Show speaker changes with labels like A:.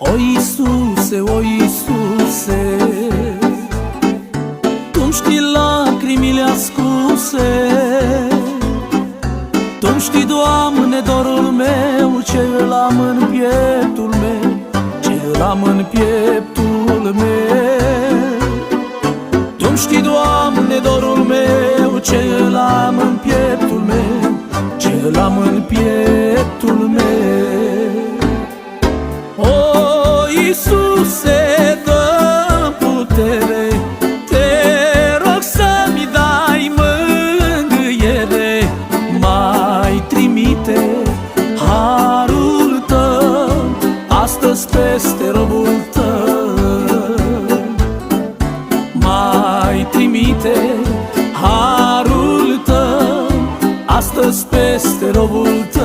A: O Iisuse, o Iisuse, Tu-mi știi lacrimile ascunse, Tu-mi știi, Doamne, dorul meu, ce îl am în pieptul meu, ce îl am în pieptul meu. Tu-mi știi, Doamne, dorul meu, ce îl am în pieptul meu, ce îl am în pieptul meu. O Iisuse, dă-mi putere, te rog să-mi dai mângâiere, mai trimite harul Tău astăzi peste robul Tău. Mai trimite harul Tău astăzi peste robul Tău.